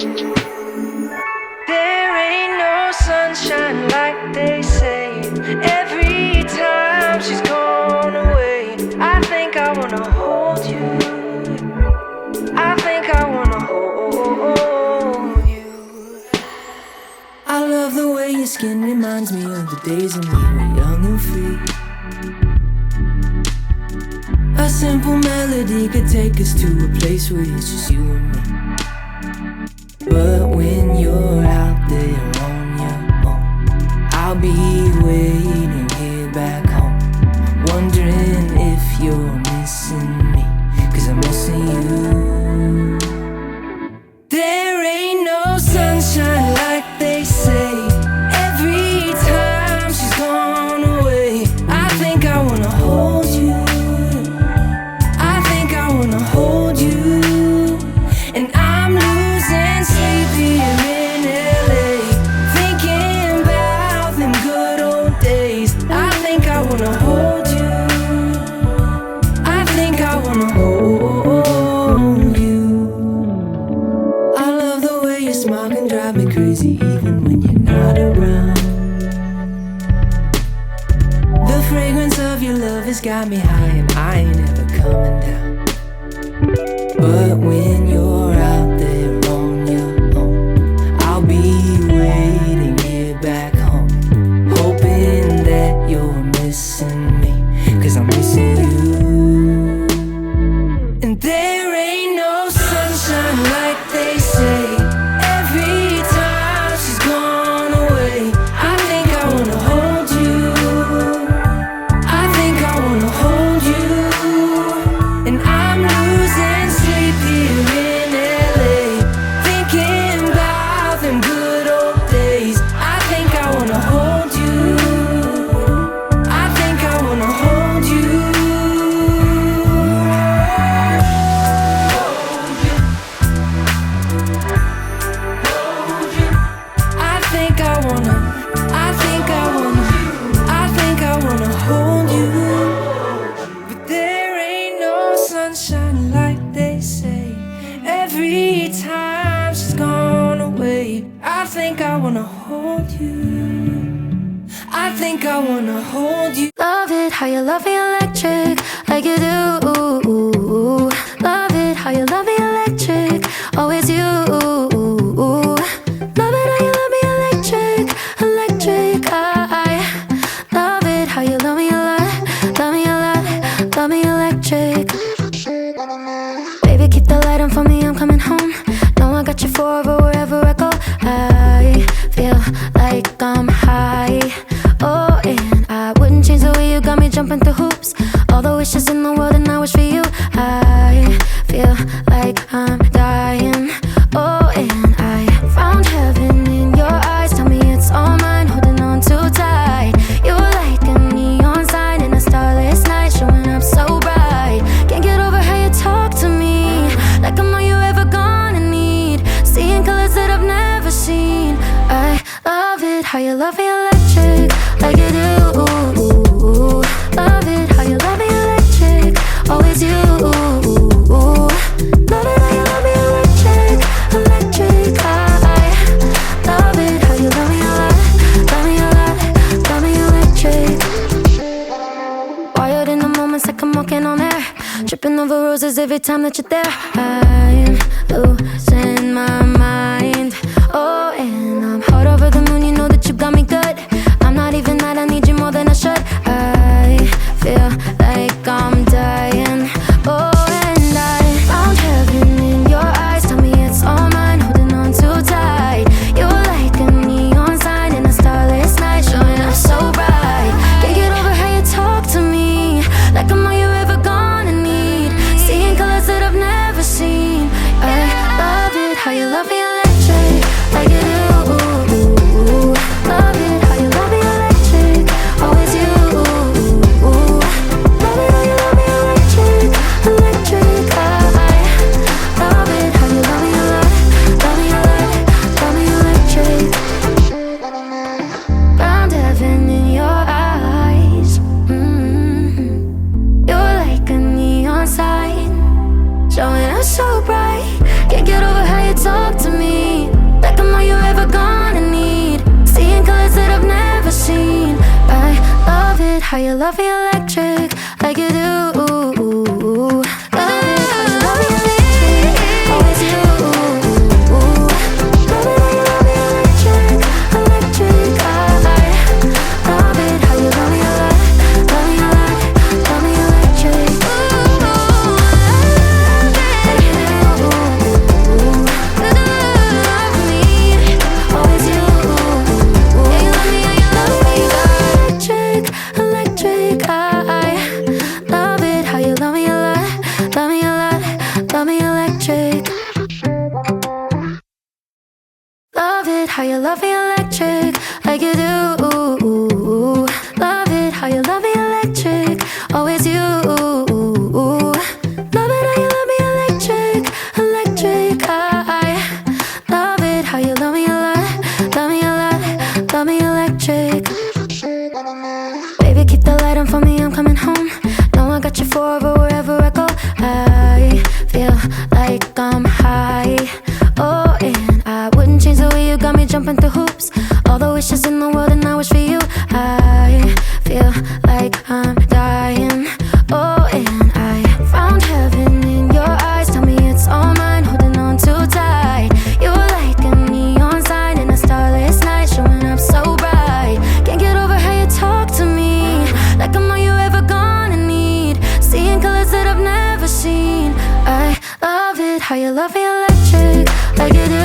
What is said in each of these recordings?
There ain't no sunshine like they say. Every time she's gone away, I think I wanna hold you. I think I wanna hold you. I love the way your skin reminds me of the days when we were young and free. A simple melody could take us to a place where it's just you and me. But when you're out there on your own, I'll be waiting here back home, wondering if you're missing me, 'cause I'm missing you. There ain't no sunshine like they say. Every time she's gone away, I think I wanna hold you. I think I wanna hold you. And I'm losing sleep here in LA, thinking about them good old days. I think I wanna hold you. I think I wanna hold you. I love the way your smile can drive me crazy even when you're not around. The fragrance of your love has got me high and I ain't ever coming down. But when you're out there on your own, I'll be waiting here back home, hoping that you're missing me, 'cause I'm missing you. And there ain't no sunshine like they say. Every time she's gone away, I think I wanna hold you. I think I wanna hold you. And I'm losing sleep here in LA, thinking about them good old days. I think I wanna hold you. I think I wanna hold you. I think I wanna, I think I wanna, I think I wanna hold you. But there ain't no sunshine like they say. Every time she's gone away, I think I wanna hold you. I think I wanna hold you. Love it how you love me electric, like you do. Love it how you love me electric, always you. Love it how you love me electric, electric. I love it how you love me a lot, love me a lot, love me electric. Baby, keep the light on for me, I'm coming home. Know I got you forever wherever I go. I feel like I'm high. Oh, and I wouldn't change the way you got me jumping through hoops. All the wishes in the world and I wish for you. I feel like I'm dying. Oh, and I found heaven in your eyes. Tell me it's all mine, holding on too tight. You're like a neon sign in a starless night, showing up so bright. Can't get over how you talk to me, like I'm all you ever gonna need. Seeing colors that I've never seen. I love it how you love me electric, like you do. Love it how you love me electric, always you. Love it how you love me electric, electric. I love it how you love me a lot, love me a lot, love me electric. Wired in the moments like I'm walking on air, tripping over roses every time that you're there. I'm losing my mind. Oh, and I'm hot over the moon, you know that you got me good. I'm not even mad, I need you more than I should. I feel like I'm dying. Oh, and I found heaven in your eyes. Tell me it's all mine, holding on too tight. You're like a neon sign in a starless night, showing up so bright. Can't get over how you talk to me, like I'm all you ever gonna need. Seeing colors that I've never seen. I love how you love me electric, like you do. Love it how you love me electric, always you. Love it how you love me electric, electric. I love it how you love me electric, love me electric. How you love me electric, like you do. Love it how you love me electric, always you. Love it how you love me electric, electric. I love it how you love me love me electric. Baby, keep the light on for me, I'm coming home. Know I got you forever wherever I go. I feel like I'm high. Oh, and I wouldn't change the way you got me jumping through hoops. All the wishes in the world and I wish for you. I feel like I'm dying. Oh, and I found heaven in your eyes. Tell me it's all mine, holding on too tight. You're like a neon sign in a starless night, showing up so bright. Can't get over how you talk to me, like I'm all you ever gonna need. Seeing colors that I've never seen. I love it how you love me electric, like you do.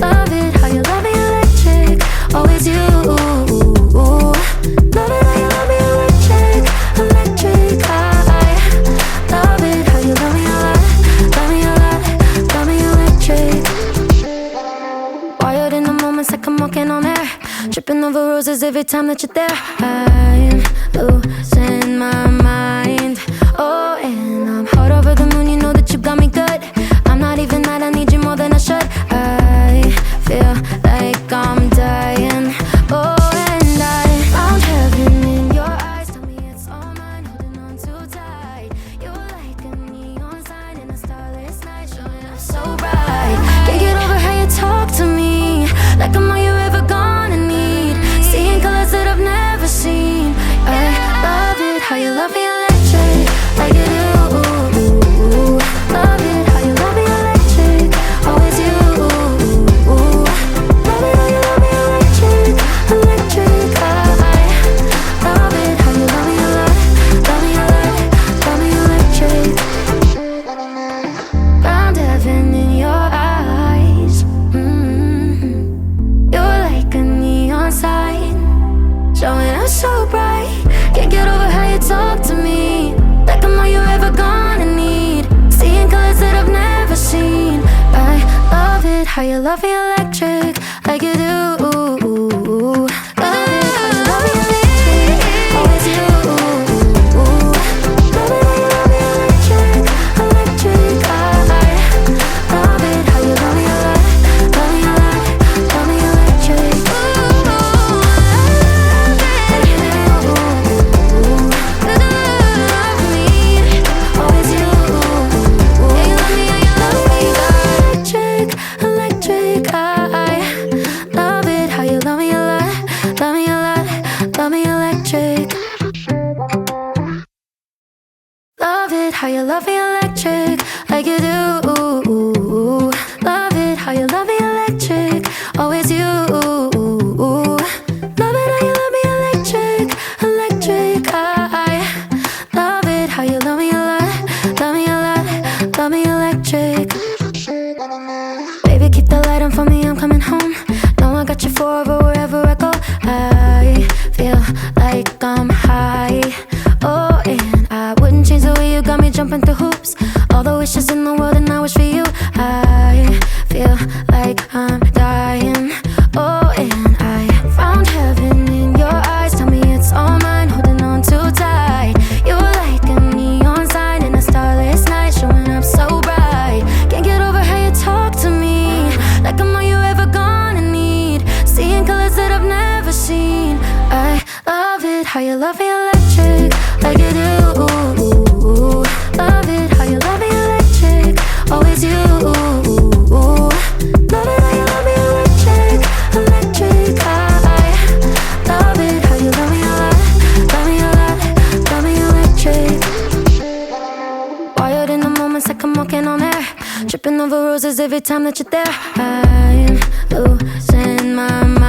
Love it how you love me electric, always you. Love it how you love me electric, electric. I love it how you love me love me electric. Wired in the moments like I'm walking on air, tripping over roses every time that you're there. I'm losing my mind. Oh, and I'm hot over the moon, you know that you got me good. I'm not even mad, I need you more than I should. I feel like I'm dying. Oh, and I found heaven in your eyes. Tell me it's all mine, holding on too tight. You're like a neon sign in a starless night, showing up so bright. Can't get over how you talk to me, like I'm all you ever gonna need. Seeing colors that I've never seen. I love it how you love me electric, like you do. Love it how you love me electric, always you. Love it how you love me electric, electric. I love it how you love me love me electric. Found heaven in your eyes. You're like a neon sign, showing up so bright. Can't get over how you talk to me, like I'm all you ever gonna need. Seeing colors that I've never seen. I love it how you love me electric, like you do. Love it how you love me electric, always you. Love it how you love me electric, electric. I love it how you love me love me electric. Love it how you love me electric, like you do. Love it how you love me electric, always you. Love it how you love me electric, electric. I love it how you love me love me electric. Baby, keep the light on for me, I'm coming home. Know I got you forever wherever I go. I feel like I'm high. Oh, and I wouldn't change the way you got me jumping through hoops. All the wishes in the world and I wish for you. I feel like I'm dying. Oh, and I found heaven in your eyes. Tell me it's all mine, holding on too tight. You're like a neon sign in a starless night, showing up so bright. Can't get over how you talk to me, like I'm all you ever gonna need. Seeing colors that I've never seen. I love it how you love me electric, like you do. Love it how you love me electric, always you. Love it how you love me electric, electric. I love it how you love me electric. roses every time that you're there. I am losing my mind.